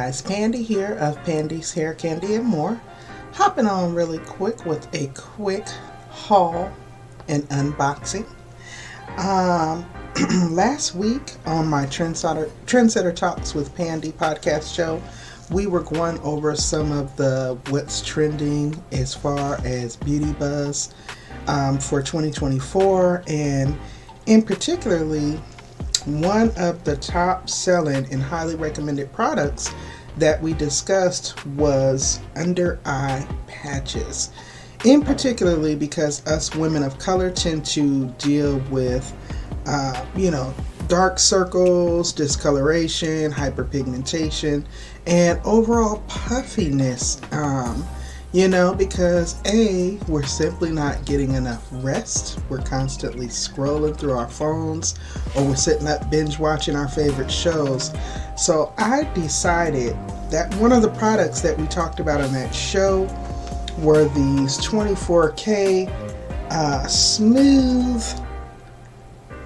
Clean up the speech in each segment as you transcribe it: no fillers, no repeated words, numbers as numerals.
guys, Pandi here of Pandi's Hair Candy and More. Hopping on really quick with a quick haul and unboxing. Last week on my Trendsetter Talks with Pandi podcast show, we were going over some of the what's trending as far as beauty buzz for 2024, and in particularly one of the top selling and highly recommended products that we discussed was under eye patches. In particularly because us women of color tend to deal with, dark circles, discoloration, hyperpigmentation, and overall puffiness. Because we're simply not getting enough rest. We're constantly scrolling through our phones, or we're sitting up binge watching our favorite shows. So I decided that one of the products that we talked about on that show were these 24K smooth,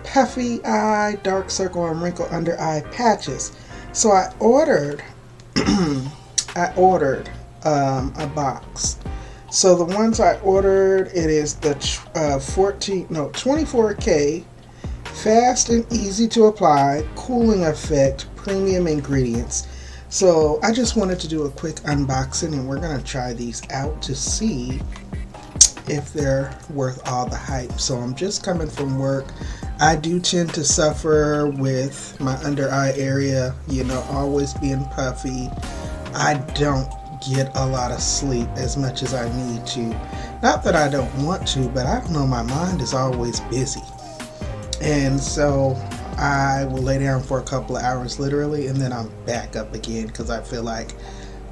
puffy eye, dark circle and wrinkle under eye patches. So I ordered a box. So the ones I ordered, it is the 24K fast and easy to apply, cooling effect, premium ingredients. So I just wanted to do a quick unboxing, and we're gonna try these out to see if they're worth all the hype. So I'm just coming from work. I do tend to suffer with my under eye area, always being puffy. I don't get a lot of sleep as much as I need to. Not that I don't want to, but I don't know, my mind is always busy. And so I will lay down for a couple of hours literally, and then I'm back up again because I feel like,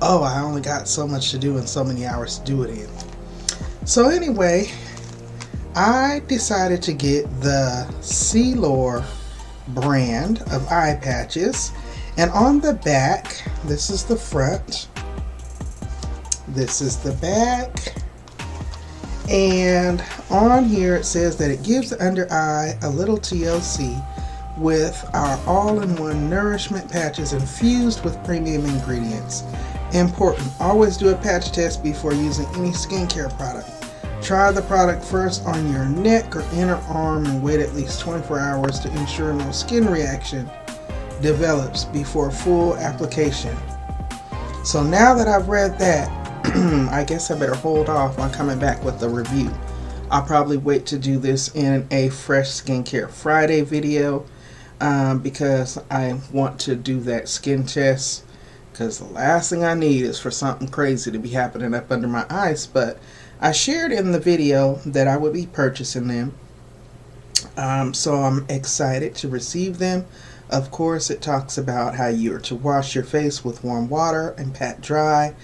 I only got so much to do and so many hours to do it in. So anyway, I decided to get the Celor brand of eye patches. And on the back, this is the front, this is the back, and on here it says that it gives the under eye a little TLC with our all-in-one nourishment patches infused with premium ingredients. Important, always do a patch test before using any skincare product. Try the product first on your neck or inner arm and wait at least 24 hours to ensure no skin reaction develops before full application. So now that I've read that, I guess I better hold off on coming back with a review. I'll probably wait to do this in a Fresh Skincare Friday video because I want to do that skin test, because the last thing I need is for something crazy to be happening up under my eyes. But I shared in the video that I would be purchasing them, so I'm excited to receive them. Of course, it talks about how you are to wash your face with warm water and pat dry.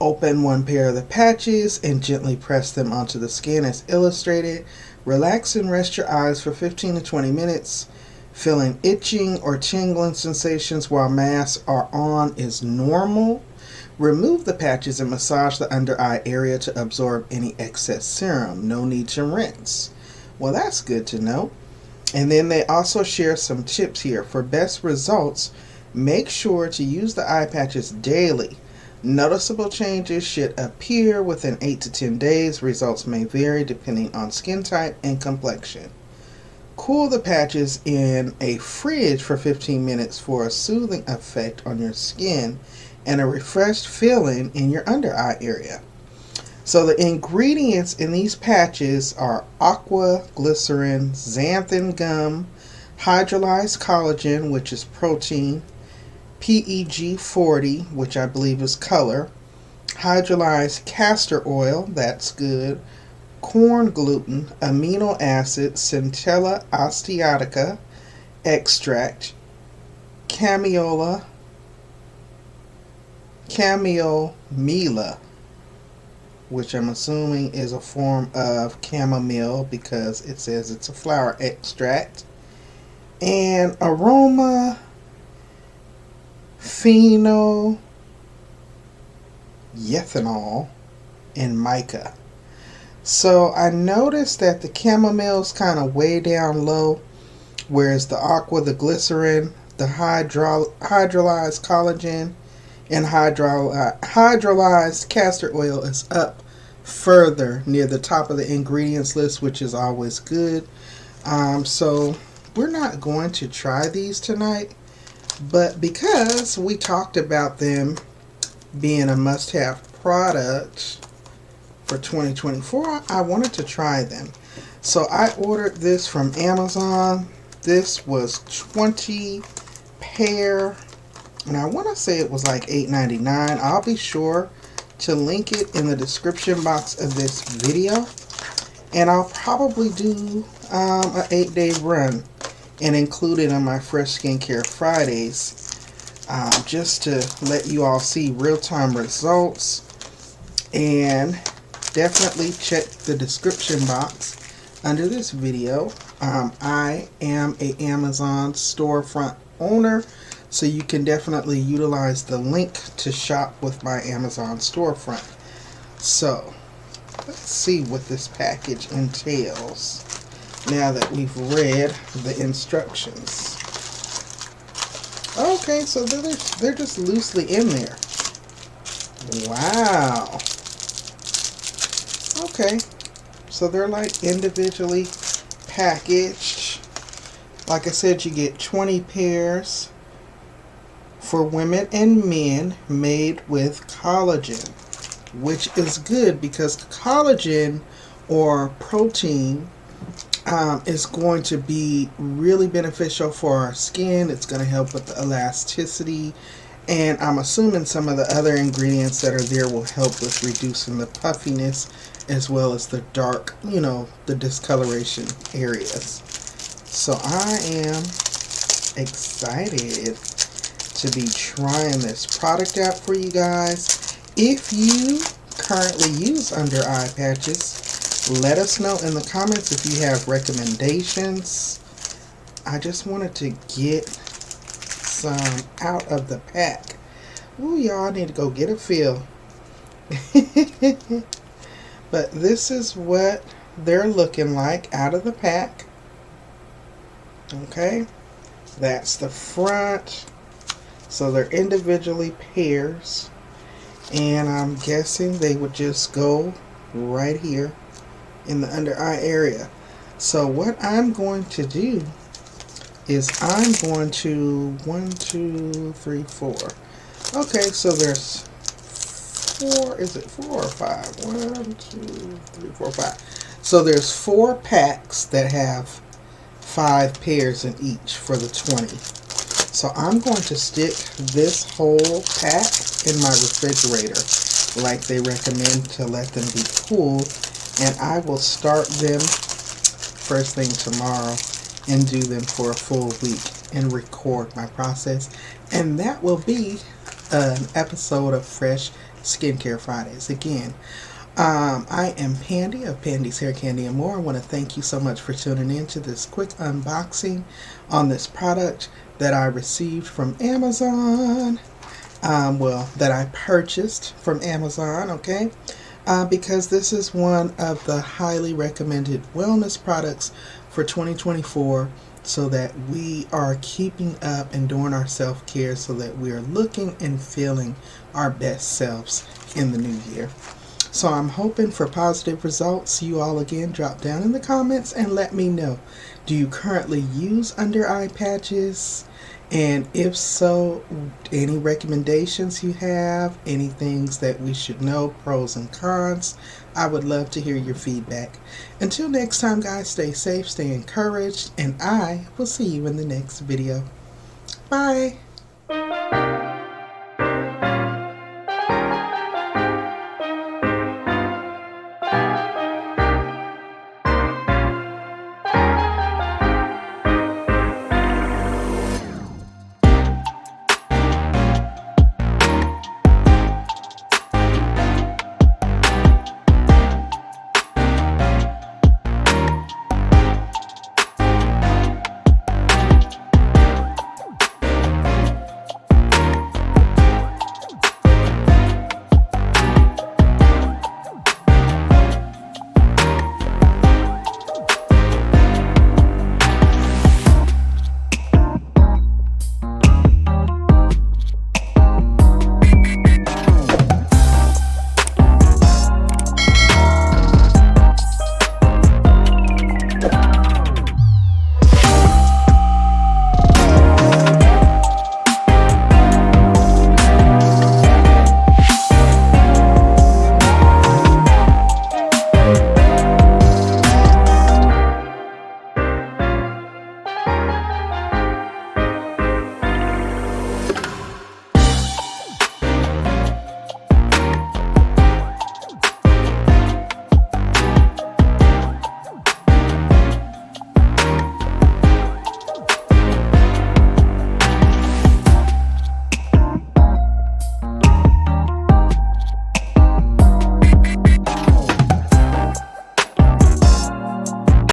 Open one pair of the patches and gently press them onto the skin as illustrated. Relax and rest your eyes for 15 to 20 minutes. Feeling itching or tingling sensations while masks are on is normal. Remove the patches and massage the under eye area to absorb any excess serum. No need to rinse. Well, that's good to know. And then they also share some tips here. For best results, make sure to use the eye patches daily. Noticeable changes should appear within 8 to 10 days. Results may vary depending on skin type and complexion. Cool the patches in a fridge for 15 minutes for a soothing effect on your skin and a refreshed feeling in your under eye area. So the ingredients in these patches are aqua, glycerin, xanthan gum, hydrolyzed collagen, which is protein, PEG 40, which I believe is color, hydrolyzed castor oil, that's good, corn gluten, amino acid, centella osteitica extract, chamomilla, which I'm assuming is a form of chamomile because it says it's a flower extract, and aroma phenol, ethanol, and mica. So I noticed that the chamomile's kind of way down low, whereas the aqua, the glycerin, the hydrolyzed collagen and hydrolyzed castor oil is up further near the top of the ingredients list, which is always good. So we're not going to try these tonight, but because we talked about them being a must-have product for 2024, I wanted to try them. So I ordered this from Amazon. This was 20 pair, and I want to say it was like $8.99. I'll be sure to link it in the description box of this video, and I'll probably do an 8-day run and include it on my Fresh Skincare Fridays, just to let you all see real-time results. And definitely check the description box under this video. I am a Amazon storefront owner, so you can definitely utilize the link to shop with my Amazon storefront. So let's see what this package entails now that we've read the instructions. Okay, so they're just loosely in there. Wow. Okay, so they're like individually packaged. Like I said, you get 20 pairs for women and men made with collagen, which is good because collagen or protein is going to be really beneficial for our skin. It's going to help with the elasticity, and I'm assuming some of the other ingredients that are there will help with reducing the puffiness as well as the dark, the discoloration areas. So I am excited to be trying this product out for you guys. If you currently use under eye patches, let us know in the comments if you have recommendations. I just wanted to get some out of the pack. Ooh, y'all need to go get a feel. But this is what they're looking like out of the pack. Okay, that's the front. So they're individually pairs, and I'm guessing they would just go right here in the under eye area. So what I'm going to do is I'm going to 1, 2, 3, 4. Okay, so there's 4. Is it 4 or 5? 1, 2, 3, 4, 5. So there's 4 packs that have 5 pairs in each for the 20. So I'm going to stick this whole pack in my refrigerator like they recommend to let them be cool, and I will start them first thing tomorrow and do them for a full week and record my process, and that will be an episode of Fresh Skincare Fridays. Again, I am Pandi of Pandi's Hair Candy and More. I want to thank you so much for tuning in to this quick unboxing on this product that I received from Amazon. That I purchased from Amazon, okay? Because this is one of the highly recommended wellness products for 2024, so that we are keeping up and doing our self-care so that we are looking and feeling our best selves in the new year. So I'm hoping for positive results. You all again drop down in the comments and let me know. Do you currently use under eye patches? And if so, any recommendations you have, any things that we should know, pros and cons? I would love to hear your feedback. Until next time, guys, stay safe, stay encouraged, and I will see you in the next video. Bye.